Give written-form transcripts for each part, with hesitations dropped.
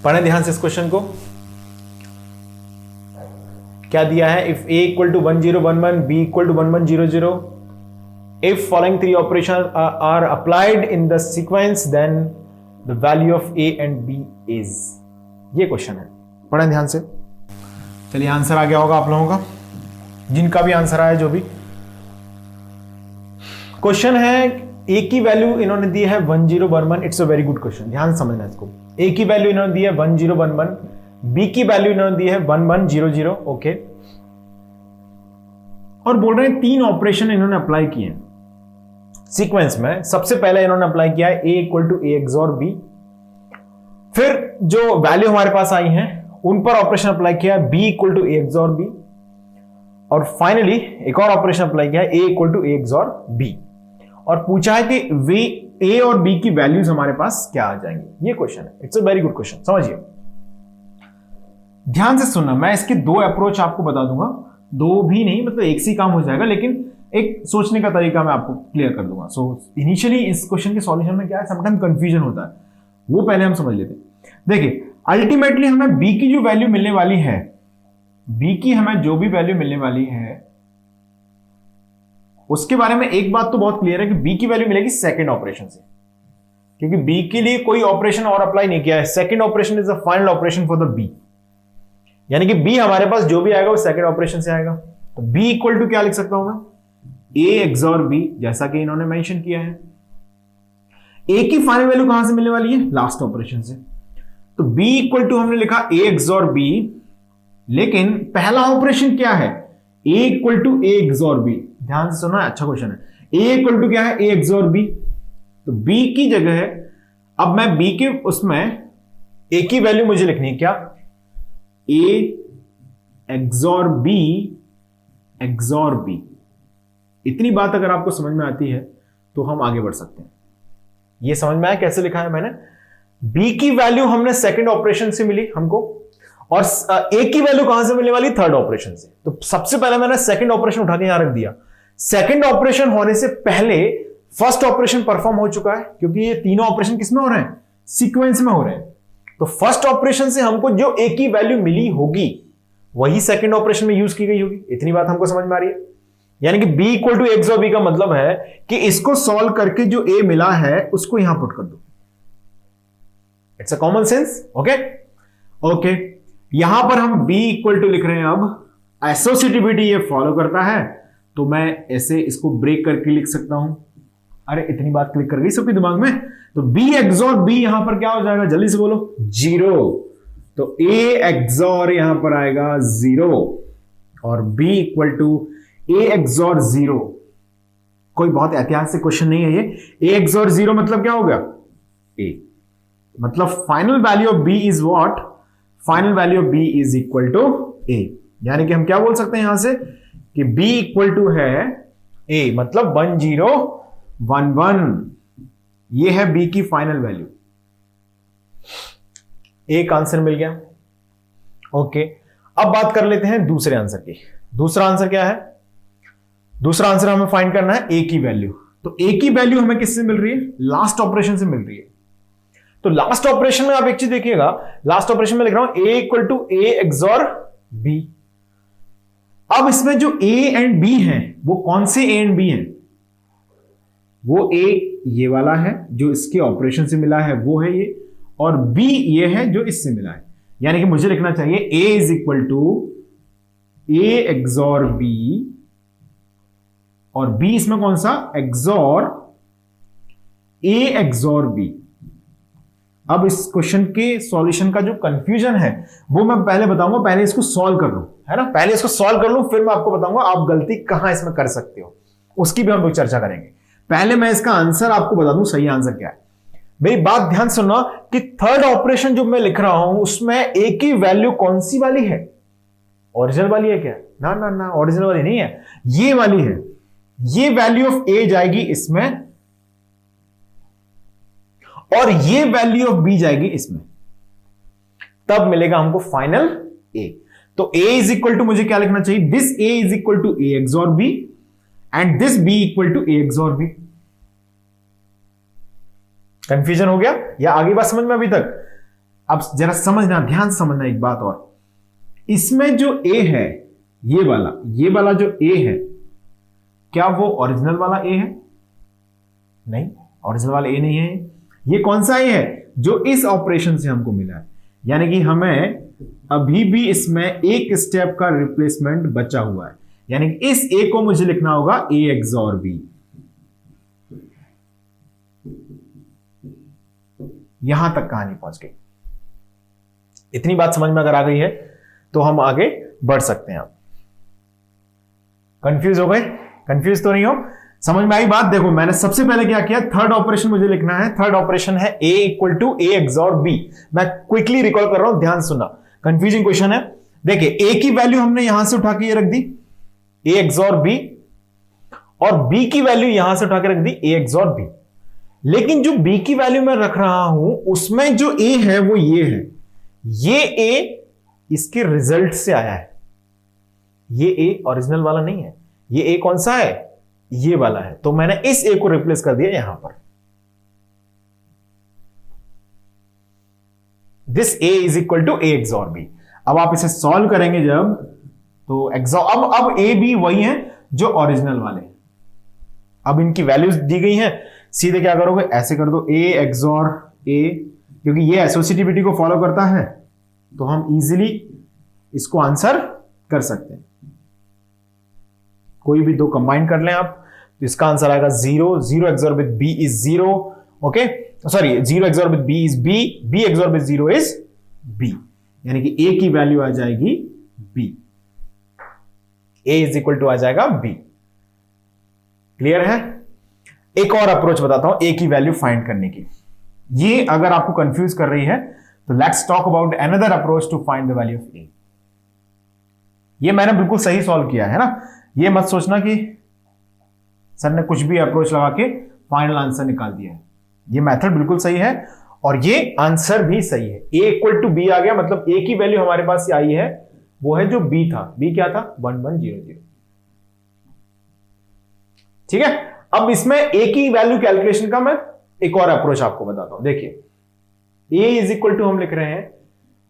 पढ़ें ध्यान से इस क्वेश्चन को। क्या दिया है? If a equal to 1011, b equal to 1100, if following three operations are applied in the sequence, then the value of a and b is। ये क्वेश्चन है, पढ़ें ध्यान से। चलिए आंसर आ गया होगा आप लोगों का, जिनका भी आंसर आया जो भी। क्वेश्चन है a की वैल्यू इन्होंने दी है 1011। It's a very good question, ध्यान समझना इसको। a की वैल्यू इन्होंने दी है 1011, b की वैल्यू इन्होंने दी है 1100। ओके, और बोल रहे हैं तीन ऑपरेशन इन्होंने अप्लाई किए हैं सीक्वेंस में। सबसे पहले इन्होंने अप्लाई किया है a equal to a XOR b, फिर जो वैल्यू हमारे पास आई है उन पर ऑपरेशन अप्लाई किया है b equal to a XOR b, और फाइनली एक और ऑपरेशन अप्लाई किया है a equal to a XOR b, और पूछा है कि वे a और b की वैल्यूज हमारे पास क्या आ जाएंगी। ये क्वेश्चन है, it's a very good question. समझिए, ध्यान से सुनना। मैं इसके दो अप्रोच आपको बता दूंगा, दो भी नहीं, मतलब एक से काम हो जाएगा, लेकिन एक सोचने का तरीका मैं आपको क्लियर कर दूंगा। सो इनिशियली इस क्वेश्चन के सॉल्यूशन में क्या है, समटाइम कंफ्यूजन होता है, वो पहले हम समझ लेते हैं। देखिए, अल्टीमेटली हमें b की जो वैल्यू मिलने वाली है, b की हमें जो भी वैल्यू मिलने वाली है उसके बारे में एक बात तो बहुत क्लियर है कि b की वैल्यू मिलेगी सेकंड ऑपरेशन से, क्योंकि b के लिए कोई ऑपरेशन और अप्लाई नहीं किया है। Second operation is the final operation for the b, यानी कि b हमारे पास जो भी आएगा वो सेकंड ऑपरेशन से आएगा। तो b इक्वल टू क्या लिख सकता हूं मैं, a XOR b, जैसा कि इन्होंने मेंशन किया है। a की फाइनल वैल्यू कहां से मिलने वाली है, लास्ट ऑपरेशन से। तो b इक्वल टू हमने लिखा a XOR b, लेकिन पहला ऑपरेशन क्या है, a equal to a XOR b। ध्यान से सुना, अच्छा क्वेश्चन है। a इक्वल टू क्या है, a XOR b। तो b की जगह है, अब मैं b के उसमें a की वैल्यू मुझे लिखनी है क्या, a XOR b XOR b। इतनी बात अगर आपको समझ में आती है तो हम आगे बढ़ सकते हैं। ये समझ में आया कैसे लिखा है मैंने? b की वैल्यू हमने सेकंड ऑपरेशन से मिली हमको, और a की वैल्यू कहां से मिलने वाली, थर्ड ऑपरेशन से। तो सबसे पहले मैंने सेकंड ऑपरेशन उठा के यहां रख दिया। सेकंड ऑपरेशन होने से पहले फर्स्ट ऑपरेशन परफॉर्म हो चुका है, क्योंकि ये तीनों ऑपरेशन किसमें हो रहे हैं, सीक्वेंस में हो रहे हैं। तो फर्स्ट ऑपरेशन से हमको जो a की वैल्यू मिली होगी वही सेकंड ऑपरेशन में यूज की गई होगी। इतनी बात हमको समझ में आ रही है। यानी कि b equal to XOR b का मतलब है कि इसको सॉल्व करके जो a मिला है उसको यहां पुट कर दो। It's a common sense. Okay okay, यहां पर हम b इक्वल टू लिख रहे हैं। अब एसोसिएटिविटी ये फॉलो करता है, तो मैं ऐसे इसको ब्रेक करके लिख सकता हूं। अरे इतनी बात क्लिक कर गई सबके दिमाग में। तो b XOR b यहां पर क्या हो जाएगा, जल्दी से बोलो, 0। तो a XOR यहां पर आएगा 0, और b equal to a XOR 0। कोई बहुत ऐतिहासिक क्वेश्चन नहीं है ये। a XOR 0 मतलब क्या हो गया, a, मतलब final value of b is what, final value of b is equal to a। यानी कि हम क्या बोल सकते हैं यहां से कि b इक्वल टू है a, मतलब 1011। ये है b की फाइनल वैल्यू। एक आंसर मिल गया। ओके, अब बात कर लेते हैं दूसरे आंसर की। दूसरा आंसर क्या है, दूसरा आंसर हमें फाइंड करना है a की वैल्यू। तो a की वैल्यू हमें किससे मिल रही है, लास्ट ऑपरेशन से मिल रही है। तो लास्ट ऑपरेशन में आप एक चीज देखिएगा, लास्ट ऑपरेशन में लिख रहा हूं a equal to a XOR b। अब इसमें जो a एंड b हैं वो कौन से a एंड b हैं, वो a ये वाला है जो इसके ऑपरेशन से मिला है वो है ये, और b ये है जो इससे मिला है। यानी कि मुझे लिखना चाहिए a is equal to a XOR b, और b इसमें कौन सा, XOR a XOR b। अब इस क्वेश्चन के सॉल्यूशन का जो कंफ्यूजन है वो मैं पहले बताऊंगा, पहले इसको सॉल्व कर लूं, है ना, पहले इसको सॉल्व कर लूं, फिर मैं आपको बताऊंगा आप गलती कहां इसमें कर सकते हो, उसकी भी हम लोग चर्चा करेंगे। पहले मैं इसका आंसर आपको बता दूं, सही आंसर क्या है। मेरी बात ध्यान सुनना कि थर्ड ऑपरेशन जो मैं लिख रहा हूं उसमें a की वैल्यू कौन सी वाली है, ओरिजिनल वाली है क्या, ना ना ना, ओरिजिनल वाली नहीं है, ये वाली है। ये वैल्यू ऑफ a जाएगी इसमें, और ये वैल्यू ऑफ b जाएगी इसमें, तब मिलेगा हमको फाइनल a। तो a इज इक्वल टू, मुझे क्या लिखना चाहिए, this a is equal to a XOR b and this b equal to a XOR b। Confusion हो गया या आगे बात समझ में अभी तक? अब जरा समझना, ध्यान से समझना एक बात और, इसमें जो ए है ये वाला जो ए है, क्या वो ओरिजिनल वाला ए है? नहीं, ओरिजिनल वाला ए नहीं है। ये कौन सा ए है? जो इस ऑपरेशन से हमको मिला है, यानी कि हमें अभी भी इसमें एक स्टेप का रिप्लेसमेंट बचा हुआ है, यानी कि इस ए को मुझे लिखना होगा ए एक्सॉर बी। यहां तक कहानी पहुंच गई। इतनी बात समझ में अगर आ गई है तो हम आगे बढ़ सकते हैं। आप कंफ्यूज हो गए? कंफ्यूज तो नहीं हो? समझ में आई बात? देखो मैंने सबसे पहले क्या किया, थर्ड ऑपरेशन मुझे लिखना है। थर्ड ऑपरेशन है a equal to A XOR B. मैं क्विकली रिकॉल कर रहा हूं, ध्यान सुनना, कंफ्यूजिंग क्वेश्चन है। देखिए a की वैल्यू हमने यहां से उठा के ये रख दी a एक्सॉर बी, और b की वैल्यू यहां से उठा के रख दी a एक्सॉर बी। लेकिन जो b की वैल्यू मैं रख रहा हूं उसमें जो a है वो ये है, ये a इसके रिजल्ट से आया है, ये a ओरिजिनल वाला नहीं है। ये a कौन सा है? ये वाला है। तो मैंने इस a को रिप्लेस कर दिया यहां पर। This a is equal to a XOR b। अब आप इसे सॉल्व करेंगे जब, तो एक्सॉर अब a b वही है जो ओरिजिनल वाले हैं। अब इनकी वैल्यूज दी गई हैं, सीधे क्या करोगे, ऐसे कर दो a एक्सॉर a, क्योंकि ये एसोसिएटिविटी को फॉलो करता है तो हम इजीली इसको आंसर कर सकते हैं। कोई भी दो कंबाइन कर लें आप तो इसका आंसर आएगा 0। 0 XOR with b is 0। Okay, sorry, 0 XOR with b is b, b XOR with 0 is b, यानी कि a की वैल्यू आ जाएगी b, a is equal to आ जाएगा b। क्लियर है? एक और अप्रोच बताता हूं a की वैल्यू फाइंड करने की। ये अगर आपको कंफ्यूज कर रही है तो let's talk about another approach to find the value of a। ये मैंने बिल्कुल सही सॉल्व किया है ना, ये मत सोचना कि सर ने कुछ भी अप्रोच लगा के फाइनल आंसर निकाल दिया है। ये मेथड बिल्कुल सही है और ये आंसर भी सही है। a इक्वल टू b आ गया, मतलब a की वैल्यू हमारे पास आई है, वो है जो b था। b क्या था? 1100। ठीक है, अब इसमें a की वैल्यू कैलकुलेशन का मैं एक और अप्रोच आपको बताता हूं। देखिए a इज इक्वल टू हम लिख रहे हैं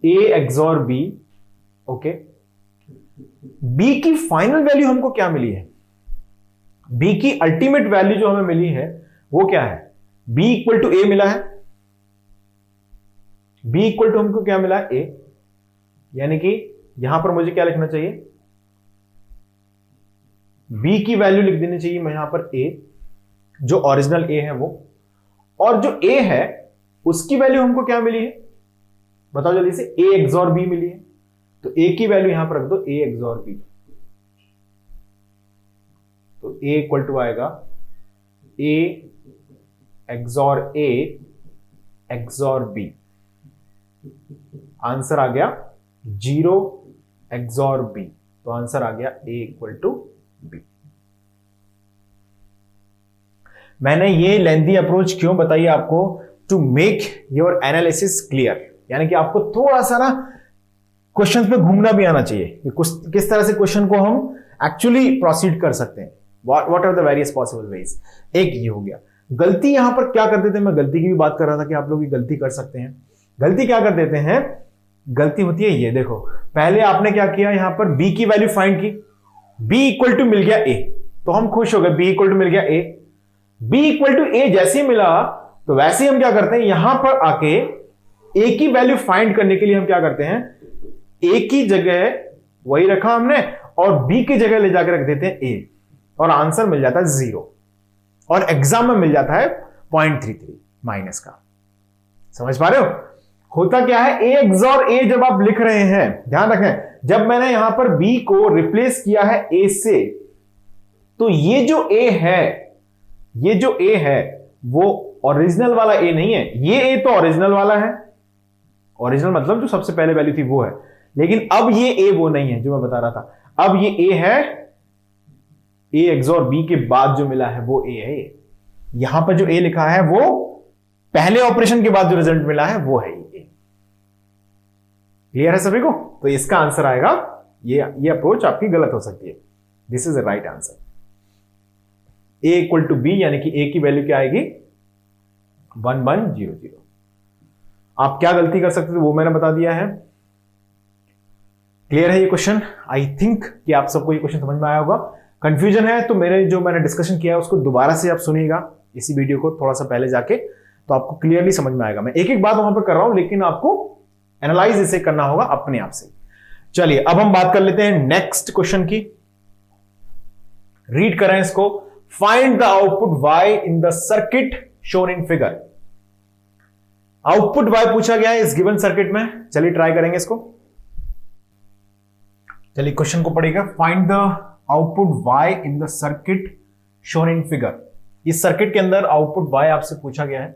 a XOR b। Okay, b की फाइनल वैल्यू हमको क्या मिली है? b की अल्टीमेट वैल्यू जो हमें मिली है वो क्या है? b इक्वल टू a मिला है। b इक्वल टू हमको क्या मिला है? a, यानी कि यहां पर मुझे क्या लिखना चाहिए? b की वैल्यू लिख देनी चाहिए मैं यहां पर a, जो ओरिजिनल a है वो, और जो a है उसकी वैल्यू हमको क्या मिली है? बताओ जल्दी से। a एक्सॉर b मिली है, तो a की वैल्यू यहां पर रख दो a एक्सॉर b। तो a इक्वल टू आएगा a XOR a XOR b। Answer आ गया 0 एक्सॉर b, तो आंसर आ गया a इक्वल टू b। मैंने ये लेंथी अप्रोच क्यों बताई आपको? To make your analysis clear, यानी कि आपको थोड़ा सा ना क्वेश्चंस पे घूमना भी आना चाहिए कि किस तरह से क्वेश्चन को हम एक्चुअली प्रोसीड कर सकते हैं। What are the various possible ways. एक ये हो गया। गलती यहां पर क्या करते थे, मैं गलती की भी बात कर रहा था कि आप लोग ये गलती कर सकते हैं। गलती क्या कर देते हैं? गलती होती है ये, देखो पहले आपने क्या किया, यहां पर b की वैल्यू फाइंड की, b इक्वल टू मिल गया a, तो हम खुश हो गए, b इक्वल टू मिल गया a। b equal to a जैसे ही मिला तो वैसे ही हम क्या करते हैं, यहां पर आके a की वैल्यू फाइंड करने के लिए हम क्या करते हैं, a की जगह वही रखा हमने और b की जगह ले जाकर रख देते हैं a, और आंसर मिल जाता है 0, और एग्जाम में मिल जाता है 0.33 माइनस का। समझ पा रहे हो? होता क्या है, a एक्सॉर a जब आप लिख रहे हैं, ध्यान रखें, जब मैंने यहां पर b को रिप्लेस किया है a से, तो ये जो a है, ये जो a है वो ओरिजिनल वाला a नहीं है। ये a तो ओरिजिनल वाला है, ओरिजिनल मतलब जो सबसे पहले वैल्यू थी वो है, लेकिन अब ये a वो नहीं है जो मैं बता रहा था। अब ये a है, a एक्सॉर b के बाद जो मिला है वो a है। यहां पर जो a लिखा है वो पहले ऑपरेशन के बाद जो रिजल्ट मिला है वो है a। क्लियर है सभी को? तो इसका आंसर आएगा, ये अप्रोच आपकी गलत हो सकती है। This is the right answer. a equal to b, यानी कि a की वैल्यू क्या आएगी? 1100। आप क्या गलती कर सकते थे वो मैंने बता दिया है। क्लियर है ये क्वेश्चन? आई थिंक कि आप सबको ये क्वेश्चन समझ में आया होगा। कंफ्यूजन है तो मेरे जो मैंने डिस्कशन किया है उसको दोबारा से आप सुनिएगा इसी वीडियो को थोड़ा सा पहले जाके, तो आपको क्लियरली समझ में आएगा। मैं एक एक बात वहां पर कर रहा हूं लेकिन आपको एनालाइज इसे करना होगा अपने आप से। चलिए अब हम बात कर लेते हैं नेक्स्ट क्वेश्चन की। रीड करें इसको। Find the output y in the circuit shown in figure. Output y पूछा गया है इस गिवन सर्किट में। चलिए ट्राई करेंगे इसको। चलिए क्वेश्चन को पढ़िएगा। Find the output y in the circuit shown in figure. इस सर्किट के अंदर आउटपुट y आपसे पूछा गया है।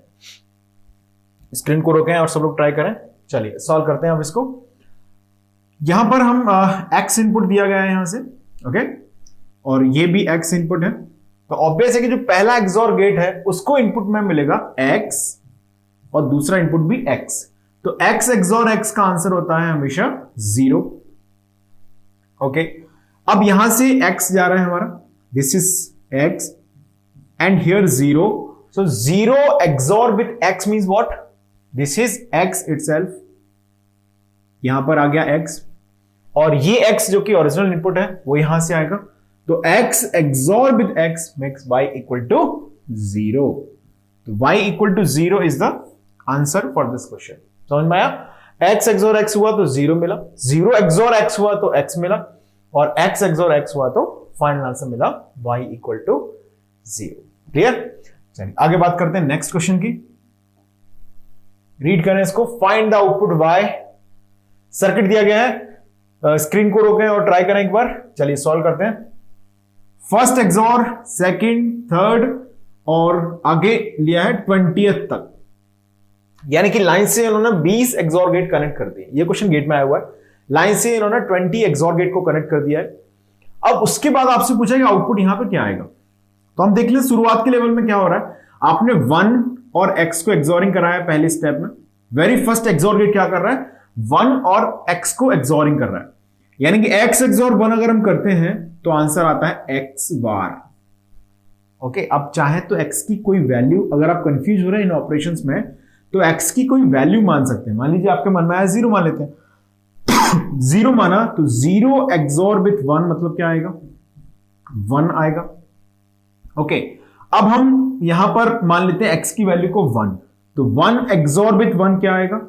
स्क्रीन को रोकें और सब लोग ट्राई करें। चलिए सॉल्व करते हैं अब इसको। यहां पर हम x इनपुट दिया गया है यहां से, ओके, और ये भी x इनपुट है। तो ऑब्वियस है कि जो पहला XOR गेट है उसको इनपुट में मिलेगा x और दूसरा इनपुट भी x। तो x XOR x का आंसर होता है हमेशा 0। ओके, अब यहां से x जा रहा है हमारा, this is x and here 0। So 0 XOR with x means what? This is x itself. यहां पर आ गया x और ये x जो कि ओरिजिनल इनपुट है वो यहां से आएगा। तो x XOR with x makes y equal to 0. तो y equal to 0 is the answer for this question. समझ में आया? x XOR x हुआ तो 0 मिला, 0 XOR x हुआ तो x मिला और x XOR x हुआ तो फाइनल आंसर मिला y equal to 0. क्लियर? चलिए आगे बात करते हैं नेक्स्ट क्वेश्चन की। रीड करें इसको। Find the output y। Circuit दिया गया है, स्क्रीन को रोकें और ट्राई करें एक बार। चलिए सॉल्व करते हैं। फर्स्ट XOR, सेकंड, थर्ड और आगे लिया है 20th तक, यानी कि लाइन से इन्होंने 20 XOR गेट कनेक्ट कर दिए। ये क्वेश्चन गेट में आया हुआ है। लाइन से इन्होंने 20 XOR गेट को कनेक्ट कर दिया है। अब उसके बाद आपसे पूछा कि आउटपुट यहां पर क्या आएगा। तो हम देख लें शुरुआत के लेवल में क्या हो रहा है। आपने 1 और x को एक्सोरिंग कराया पहले स्टेप में। वेरी फर्स्ट XOR गेट क्या कर रहा है? 1 और x को एक्सोरिंग कर रहा है, यानी कि x XOR 1 अगर हम करते हैं तो आंसर आता है x बार। ओके, अब चाहे तो x की कोई वैल्यू, अगर आप कंफ्यूज हो रहे हैं इन ऑपरेशंस में तो x की कोई वैल्यू मान सकते हैं। मान लीजिए आपके मन में आया 0 मान लेते हैं। 0 माना तो 0 XOR विथ 1 मतलब क्या आएगा? 1 आएगा। ओके, अब हम यहां पर मान लेते हैं x की वैल्यू को 1, तो 1 XOR विथ 1 क्या आएगा?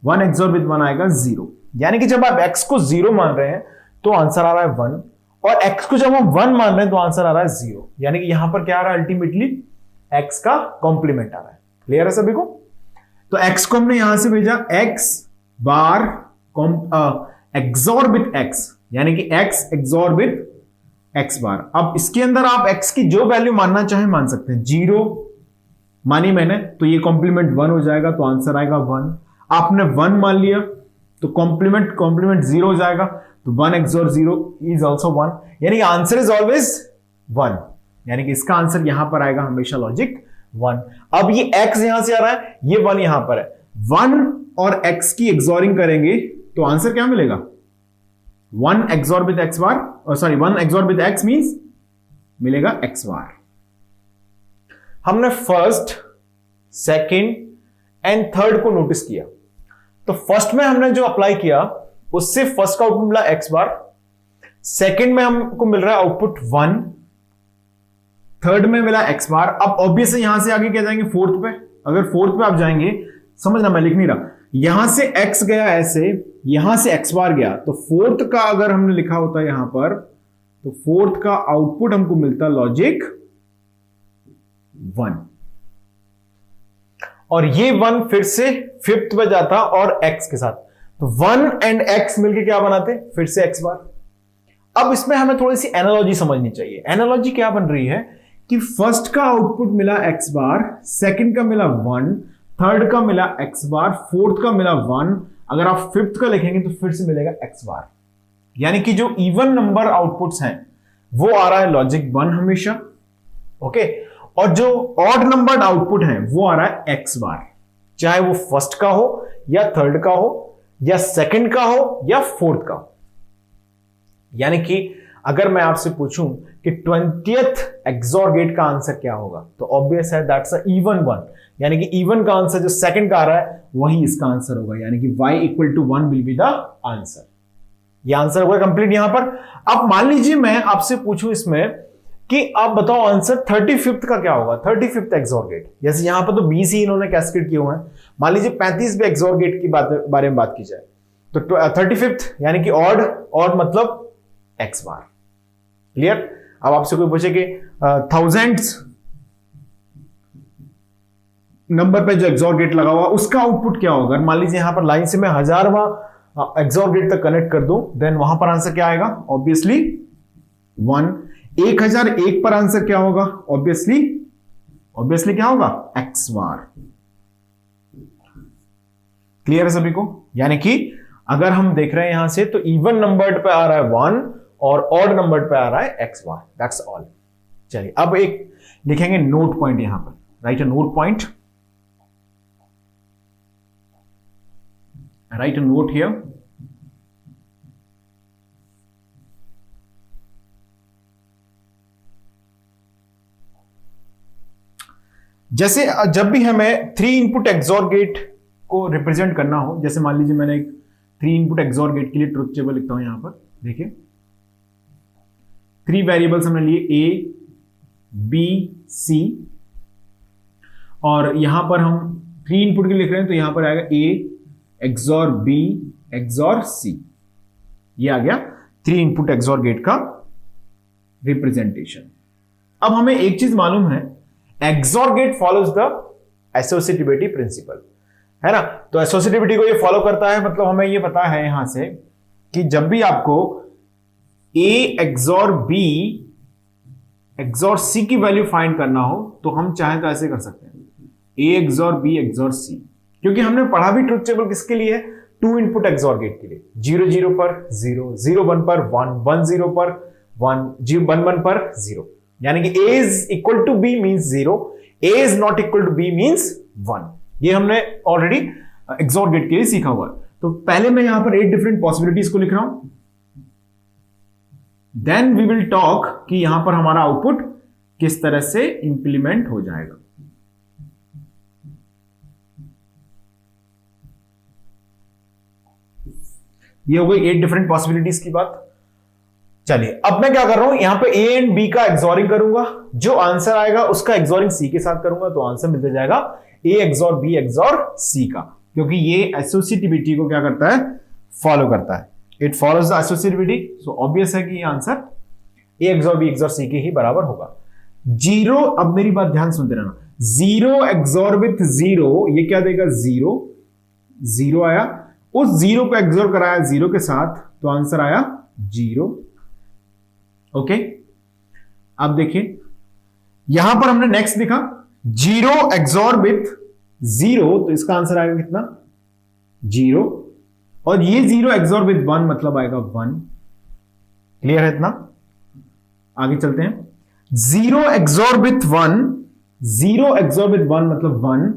1 XOR विथ 1 आएगा 0। यानी कि जब आप x को 0 मान रहे हैं तो आंसर आ रहा है 1 और x को जब हम 1 मान रहे हैं तो आंसर आ रहा है 0। यानी कि यहां पर क्या आ रहा है? अल्टीमेटली x का कॉम्प्लीमेंट आ रहा है। क्लियर है सभी को? तो x को हमने यहां से भेजा x bar XOR with x, यानी कि x XOR विथ x बार। अब इसके अंदर आप x की जो वैल्यू मानना चाहे मान सकते हैं। 0 मानी मैंने तो ये कॉम्प्लीमेंट 1 हो जाएगा तो आंसर आएगा 1। आपने 1 मान लिया तो कॉम्प्लीमेंट 0 हो जाएगा, तो 1 XOR 0 इज ऑल्सो 1, यानी कि आंसर इज ऑलवेज 1। यानी कि इसका आंसर यहां पर आएगा हमेशा लॉजिक 1। अब ये x यहां से आ रहा है, ये 1 यहां पर है। 1 और x की एक्सोरिंग करेंगे तो आंसर क्या मिलेगा? 1 XOR with x bar, sorry 1 XOR with x means मिलेगा x बार। हमने फर्स्ट, सेकंड एंड थर्ड को नोटिस किया। तो फर्स्ट में हमने जो अप्लाई किया उससे फर्स्ट का आउटपुट मिला x बार, सेकंड में हमको मिल रहा है आउटपुट 1, थर्ड में मिला x बार। अब ऑब्वियसली यहां से आगे क्या जाएंगे? फोर्थ पे। अगर फोर्थ पे आप जाएंगे, समझना मैं लिख नहीं रहा, यहां से x गया ऐसे, यहां से x बार गया, तो फोर्थ का अगर हमने लिखा होता यहां पर तो फोर्थ का आउटपुट हमको मिलता लॉजिक 1 और ये 1 फिर से फिफ्थ पे जाता और x के साथ, तो 1 एंड x मिलके क्या बनाते? फिर से x बार। अब इसमें हमें थोड़ी सी एनालॉजी समझनी चाहिए। एनालॉजी क्या बन रही है कि फर्स्ट का आउटपुट मिला x बार, सेकंड का मिला 1, थर्ड का मिला x बार, फोर्थ का मिला 1, अगर आप फिफ्थ का लिखेंगे तो फिर से मिलेगा x बार। यानी कि जो इवन नंबर आउटपुट्स हैं वो आ रहा है लॉजिक 1 हमेशा, ओके, और जो ऑड नंबर आउटपुट है वो आ रहा है x बार, चाहे वो फर्स्ट का हो या थर्ड का हो या सेकंड का हो या फोर्थ का हो। यानी कि अगर मैं आपसे पूछूं कि 20th XOR गेट का आंसर क्या होगा, तो ऑब्वियस है दैट्स अ इवन 1, यानी कि इवन का आंसर जो सेकंड का आ रहा है वही इसका आंसर होगा, यानी कि y equal to 1 will be the answer. ये आंसर होगा कंप्लीट यहां पर। अब मान लीजिए मैं आपसे पूछूं इसमें कि आप बताओ आंसर 35th का क्या होगा, 35th एक्सॉर गेट। जैसे यहां पर तो 20 ही इन्होंने कैस्केड किए हुए हैं, मान लीजिए 35 पे एक्सॉर गेट की बारे में बात की जाए तो 35th यानी कि ऑड, ऑड मतलब x बार। क्लियर। अब आपसे कोई पूछे कि थाउजेंड्स नंबर पे जो एक्सॉर गेट लगा हुआ उसका आउटपुट क्या होगा, मान लीजिए यहां पर लाइन से मैं 1000वां एक्सॉर गेट तक कनेक्ट कर दूं, देन वहां पर आंसर क्या आएगा, ऑब्वियसली 1। 1001 पर आंसर क्या होगा, ऑब्वियसली क्या होगा, x बार। क्लियर है सभी को। यानी कि अगर हम देख रहे हैं यहां से तो इवन नंबर पे आ रहा है 1 और ऑड नंबर पे आ रहा है x बार, दैट्स ऑल। चलिए अब एक लिखेंगे नोट पॉइंट यहां पर, right a note point, write a note here। जैसे जब भी हमें 3 इनपुट एक्सॉर गेट को रिप्रेजेंट करना हो, जैसे मान लीजिए मैंने एक 3 इनपुट एक्सॉर गेट के लिए ट्रुथ टेबल लिखता हूं यहां पर, देखिए 3 वेरिएबल्स हमने लिए A, B, C, और यहां पर हम 3 इनपुट के लिख रहे हैं तो यहां पर आएगा A XOR B XOR C। ये आ गया 3 इनपुट एक्सॉर गेट का रिप्रेजेंटेशन। अब हमें एक चीज मालूम है, XOR gate follows the associativity principle, है ना। तो एसोसिएटिविटी को ये फॉलो करता है, मतलब हमें ये पता है यहां से कि जब भी आपको A XOR B XOR C की वैल्यू फाइंड करना हो तो हम चाहें तो ऐसे कर सकते हैं, A XOR B XOR C, क्योंकि हमने पढ़ा भी ट्रुथ टेबल किसके लिए, 2 इनपुट एक्सॉर गेट के लिए, 0 0 पर 0, 0 1 पर 1, 1 0 पर 1, 1 1 पर 0, यानी कि A is equal to B means 0, A is not equal to B means 1। ये हमने ऑलरेडी एक्सॉर गेट के लिए सीखा हुआ है। तो पहले मैं यहां पर 8 डिफरेंट पॉसिबिलिटीज को लिख रहा हूं, देन वी विल टॉक कि यहां पर हमारा आउटपुट किस तरह से इंप्लीमेंट हो जाएगा। ये हो गई 8 डिफरेंट पॉसिबिलिटीज की बात। चलिए अब मैं क्या कर रहा हूं, यहां पे A एंड B का एक्सॉरिंग करूंगा, जो आंसर आएगा उसका एक्सॉरिंग C के साथ करूंगा तो आंसर मिलता जाएगा A XOR B XOR C का, क्योंकि ये एसोसिएटिविटी को क्या करता है, फॉलो करता है। It follows the associativity, so obvious है कि ये answer A XOR B XOR C के ही बराबर होगा। 0, अब मेरी बात ध्यान सुनते रहना, 0 एक्सॉर विथ 0, ये क्या देगा, 0 0 आया, उस 0 को एक्सॉर कराया 0 के साथ तो आंसर आया 0। ओके, अब देखिए यहां पर हमने नेक्स्ट लिखा 0 एक्सॉर विथ 0, तो इसका आंसर आएगा कितना, 0, और ये 0 एक्सॉर विथ 1 मतलब आएगा 1। क्लियर है इतना। आगे चलते हैं, 0 एक्सॉर विथ 1, 0 एक्सॉर विथ 1 मतलब 1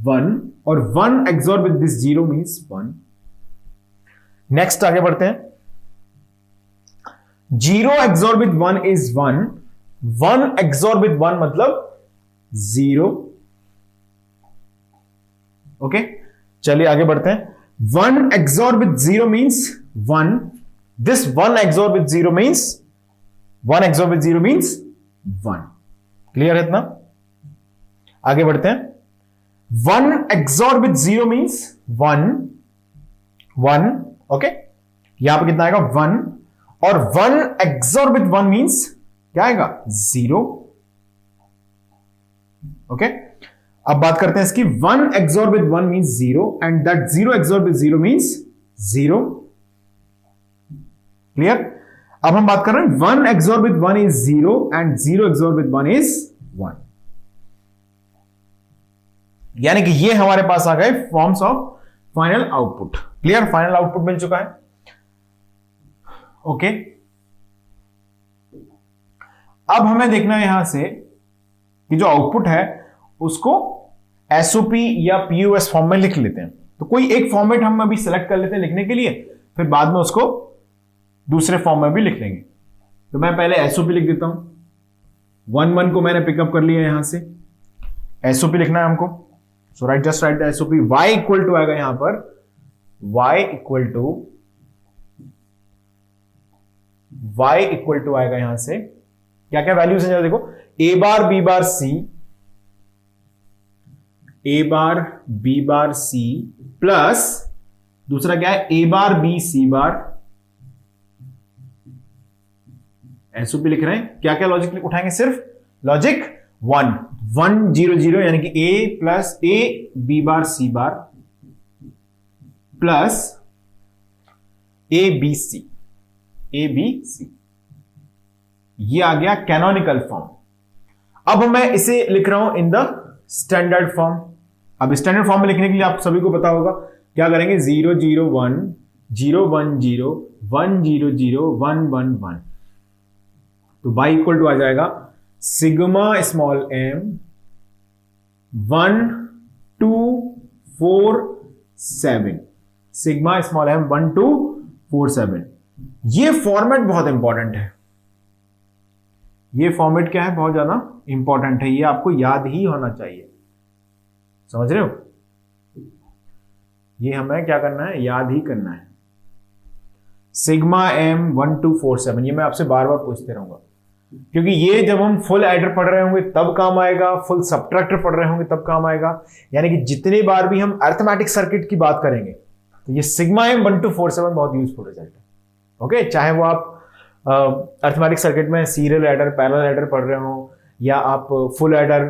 1, और 1 XOR with this 0 means 1। Next आगे बढ़ते हैं, 0 XOR with 1 is 1, 1 XOR with 1 मतलब 0। ओके, चलिए आगे बढ़ते हैं, 1 XOR with 0 means 1, this 1 XOR with 0 means 1 XOR with 0 means 1। Clear है इतना। आगे बढ़ते हैं, 1 एक्सॉर विथ 0 मींस 1 1। ओके, यहां पर कितना आएगा, 1, और 1 एक्सॉर विथ 1 मींस क्या आएगा, 0। ओके, अब बात करते हैं इसकी, 1 XOR with 1 means 0 and that 0 XOR with 0 means 0। Clear. अब हम बात कर रहे हैं 1 XOR with 1 is 0 and 0 XOR with 1 is 1, यानी कि ये हमारे पास आ गए forms of final output. Clear, final output मिल चुका है। ओके, अब हमें देखना है यहां से कि जो आउटपुट है उसको एसओपी या पीयूएस फॉर्म में लिख लेते हैं। तो कोई एक फॉर्मेट हम अभी सेलेक्ट कर लेते हैं लिखने के लिए, फिर बाद में उसको दूसरे फॉर्म में भी लिख लेंगे। तो मैं पहले एसओपी लिख देता हूं, 1 1 को मैंने पिकअप कर लिया यहां से, एसओपी लिखना है हमको, so write just write SOP. Y equal to आएगा यहां पर, वाई इक्वल टू आएगा यहां से क्या क्या वैल्यूज हैं देखो, ए बार बी बार सी, ए बार बी बार सी प्लस दूसरा क्या है ए बार बी सी बार, एसओपी लिख रहे हैं। क्या क्या लॉजिक उठाएंगे, सिर्फ लॉजिक 1 1 0 0 यानी कि A plus A B bar C bar plus A B C, A B C, ये आ गया कैनोनिकल फॉर्म। अब मैं इसे लिख रहा हूं इन द स्टैंडर्ड फॉर्म। अब स्टैंडर्ड फॉर्म में लिखने के लिए आप सभी को पता होगा क्या करेंगे, 0 0 1 0 1 0 1 0 0 1 1 1, तो y इक्वल टू आ जाएगा sigma small m 1 2 4 7, sigma small m 1 2 4 7। ये फॉर्मेट बहुत इंपॉर्टेंट है, ये फॉर्मेट क्या है, बहुत ज्यादा इंपॉर्टेंट है, ये आपको याद ही होना चाहिए, समझ रहे हो, ये हमें क्या करना है, याद ही करना है। सिग्मा m 1 2 4 7, ये मैं आपसे बार बार पूछते रहूंगा, क्योंकि ये जब हम फुल एडर पढ़ रहे होंगे तब काम आएगा, फुल सबट्रैक्टर पढ़ रहे होंगे तब काम आएगा, यानी कि जितने बार भी हम अरिथमेटिक सर्किट की बात करेंगे तो ये सिग्मा m 1 2 4 7 बहुत यूजफुल रिजल्ट है। ओके, चाहे वो आप अरिथमेटिक सर्किट में सीरियल एडर पैरेलल एडर पढ़ रहे हो, या आप फुल एडर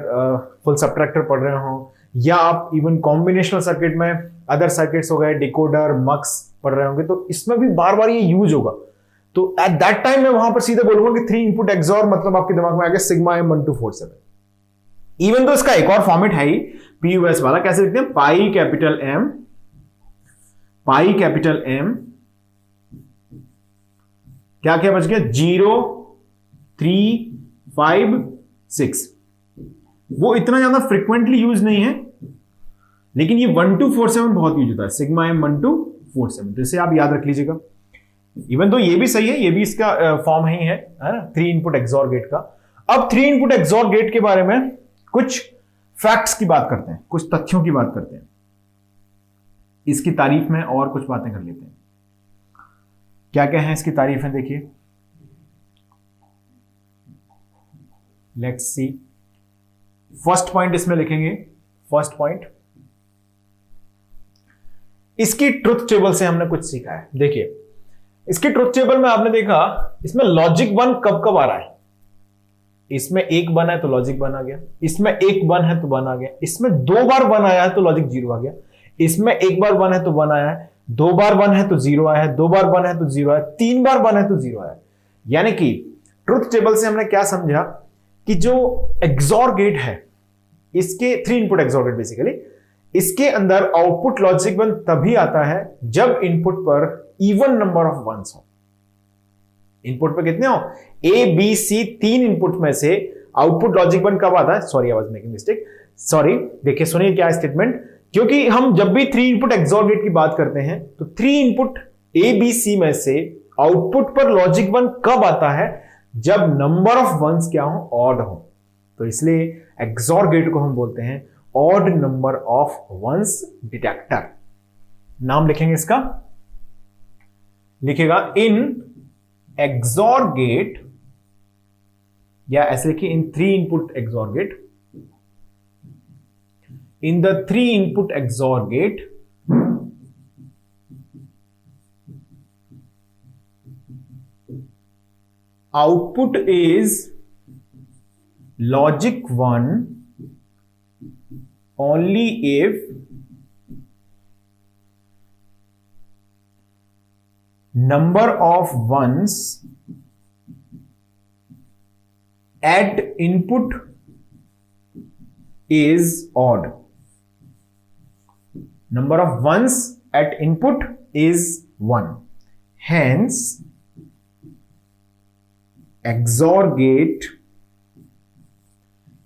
फुल सबट्रैक्टर पढ़ रहे हो, या आप इवन कॉम्बिनेशनल सर्किट में अदर सर्किट्स हो गए डिकोडर मक्स पढ़ रहे होंगे, तो इसमें भी बार बार ये यूज होगा। तो एट दैट टाइम मैं वहां पर सीधे बोलूंगा कि 3 इनपुट एक्सॉर, मतलब आपके दिमाग में आ गया सिग्मा m 1 2 4 7। इवन तो इसका एक और फॉर्मेट है ही पीयूएस वाला, कैसे लिखते हैं, पाई कैपिटल M क्या क्या बच गया, 0 3 5 6। वो इतना ज्यादा फ्रिक्वेंटली यूज नहीं है, लेकिन ये 1 2 4 7 बहुत यूज होता है, सिग्मा m 1 2 4 7, तो इसे आप याद रख लीजिएगा। इवन तो ये भी सही है, ये भी इसका फॉर्म ही है ना, 3 इनपुट एक्सॉर गेट का। अब 3 इनपुट एक्सॉर गेट के बारे में कुछ फैक्ट्स की बात करते हैं, कुछ तथ्यों की बात करते हैं, इसकी तारीफ में और कुछ बातें कर लेते हैं। क्या क्या है इसकी तारीफ है, देखिए, लेट्स सी। फर्स्ट पॉइंट इसमें लिखेंगे, फर्स्ट पॉइंट, इसकी ट्रुथ टेबल से हमने कुछ सीखा है। देखिए इसके ट्रुथ टेबल में आपने देखा इसमें लॉजिक 1 कब कब आ रहा है, इसमें 1 1 है तो लॉजिक 1 आ गया, इसमें 1 1 है तो 1 आ गया, इसमें 2 बार 1 आया है तो लॉजिक 0 आ गया, इसमें 1 बार 1 है तो 1 आया है, 2 बार 1 है तो 0 आया है, 2 बार 1 है तो 0 आया, 3 बार 1 है तो 0 आया। यानी कि ट्रुथ टेबल से हमने क्या समझा कि जो एक्सॉर गेट है, इसके 3 इनपुट एक्सॉर गेट बेसिकली, इसके अंदर आउटपुट लॉजिक 1 तभी आता है जब इनपुट पर इवन नंबर ऑफ वंस हो। इनपुट पर कितने हो, ए बी सी 3 इनपुट में से आउटपुट लॉजिक 1 कब आता है, sorry I was making mistake, sorry, देखिए सुनिए क्या स्टेटमेंट, क्योंकि हम जब भी 3 इनपुट एक्सॉर गेट की बात करते हैं तो 3 इनपुट ए बी सी में से आउटपुट पर लॉजिक 1 कब आता है, जब नंबर ऑफ वंस क्या हो, ऑड हो। तो इसलिए एक्सॉर गेट को हम बोलते हैं odd number of ones detector. नाम लिखेंगे इसका, लिखेगा इन एक्सॉर गेट, या ऐसे लिखिए in 3 input XOR gate, in the 3 input XOR gate output is logic 1 only if number of ones at input is odd. Number of ones at input is 1. Hence XOR gate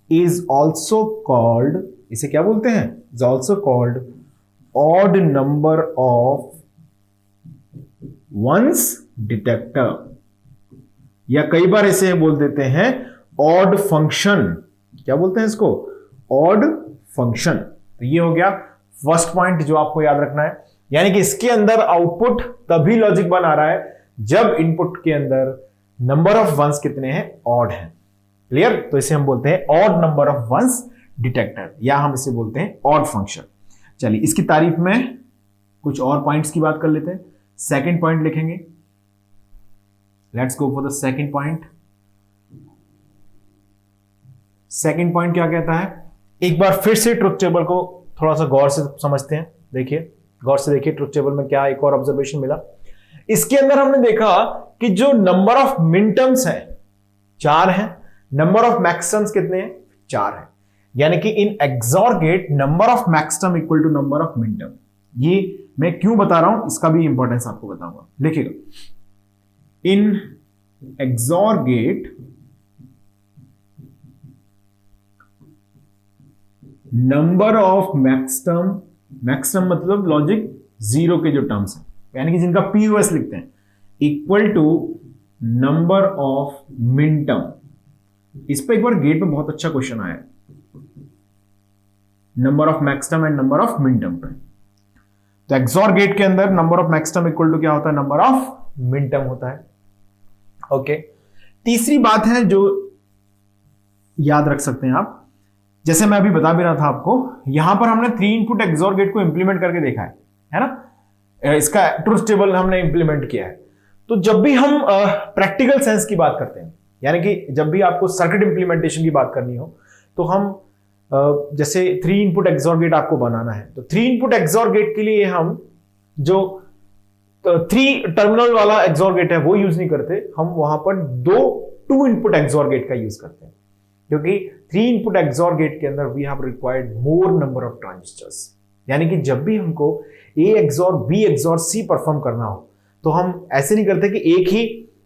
is also called, इसे क्या बोलते हैं, is also called odd number of ones detector, या कई बार इसे बोल देते हैं odd function, क्या बोलते हैं इसको, ऑड फंक्शन। तो ये हो गया फर्स्ट पॉइंट जो आपको याद रखना है, यानी कि इसके अंदर आउटपुट तभी लॉजिक 1 आ रहा है जब इनपुट के अंदर नंबर ऑफ वंस कितने हैं, ऑड हैं। क्लियर? तो इसे हम बोलते हैं odd number of ones detector, या हम इसे बोलते हैं ऑड फंक्शन। चलिए इसकी तारीफ में कुछ और पॉइंट्स की बात कर लेते हैं। सेकंड पॉइंट लिखेंगे, let's go for the second point. Second point क्या कहता है, एक बार फिर से ट्रुथ टेबल को थोड़ा सा गौर से समझते हैं। देखिए, गौर से देखिए ट्रुथ टेबल में क्या एक और ऑब्जर्वेशन मिला। इसके अंदर हमने देखा कि जो नंबर ऑफ मिनटर्म्स हैं 4 हैं, नंबर ऑफ मैक्सटर्म्स कितने हैं, 4 हैं। यानी कि in XOR gate number of maxterm equal to number of minterm. ये मैं क्यों बता रहा हूं, इसका भी इंपॉर्टेंस आपको बताऊंगा। लिखिएगा, in XOR gate number of maxterm, maxterm मतलब लॉजिक 0 के जो टर्म्स हैं, यानी कि जिनका पीओएस लिखते हैं, equal to number of minterm. इस पर एक बार गेट में बहुत अच्छा क्वेश्चन आया, number of maxterm and number of minterm पे। तो एक्सॉर गेट के अंदर number of maxterm equal to क्या होता है, नंबर ऑफ मिनटर्म होता है। ओके, तीसरी बात है जो याद रख सकते हैं आप, जैसे मैं अभी बता भी रहा था आपको, यहां पर हमने 3 इनपुट एक्सॉर गेट को इंप्लीमेंट करके देखा है ना। इसका ट्रुथ टेबल हमने इंप्लीमेंट किया है। तो जब भी हम प्रैक्टिकल सेंस की बात करते हैं, यानी कि जब भी आपको सर्किट इंप्लीमेंटेशन की बात करनी हो, तो हम जैसे 3 इनपुट एक्सॉर गेट आपको बनाना है, तो 3 इनपुट एक्सॉर गेट के लिए हम जो 3 टर्मिनल वाला एक्सॉर गेट है वो यूज नहीं करते, हम वहां पर 2 इनपुट एक्सॉर गेट का यूज करते हैं, क्योंकि 3 इनपुट एक्सॉर गेट के अंदर we have required more number of transistors. यानी कि जब भी हमको A XOR B XOR C perform करना हो, तो हम ऐसे नहीं करते कि एक ही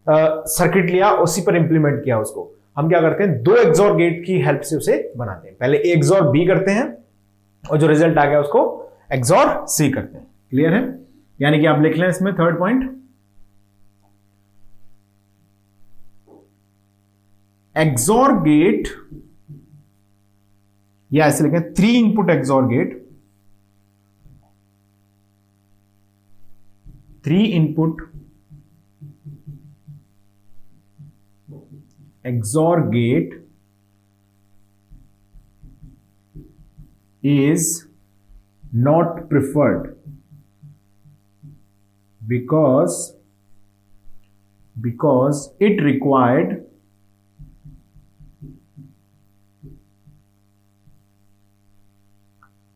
सर्किट लिया उसी पर इंप्लीमेंट किया उसको। हम क्या करते हैं, 2 XOR गेट की हेल्प से उसे बनाते हैं। पहले A XOR B करते हैं और जो रिजल्ट आ गया उसको XOR C करते हैं। क्लियर है? यानी कि आप लिख लें इसमें थर्ड पॉइंट, XOR गेट, या ऐसे लिखें 3 input XOR gate, 3 input XOR gate is not preferred because it required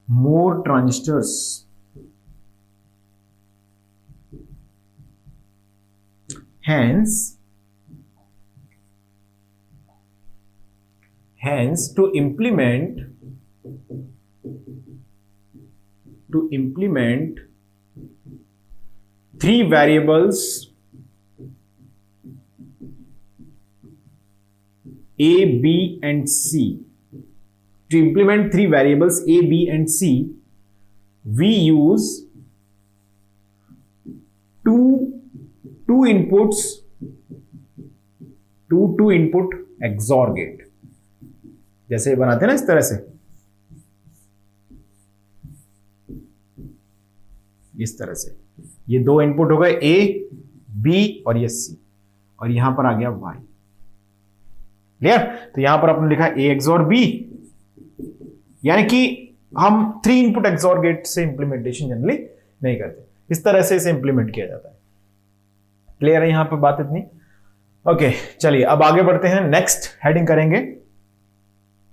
more transistors. Hence, to implement 3 variables A, B and C, to implement 3 variables A, B and C, we use two inputs, two input XOR gate। जैसे बनाते हैं ना इस तरह से, इस तरह से ये 2 इनपुट हो गए A, B और ये C, और यहां पर आ गया Y। क्लियर? तो यहां पर आपने लिखा A XOR B, यानी कि हम 3 इनपुट XOR गेट से इंप्लीमेंटेशन जनरली नहीं करते, इस तरह से इसे इंप्लीमेंट किया जाता है। क्लियर है यहां पर बात इतनी? ओके, चलिए अब आगे बढ़ते हैं, नेक्स्ट हेडिंग करेंगे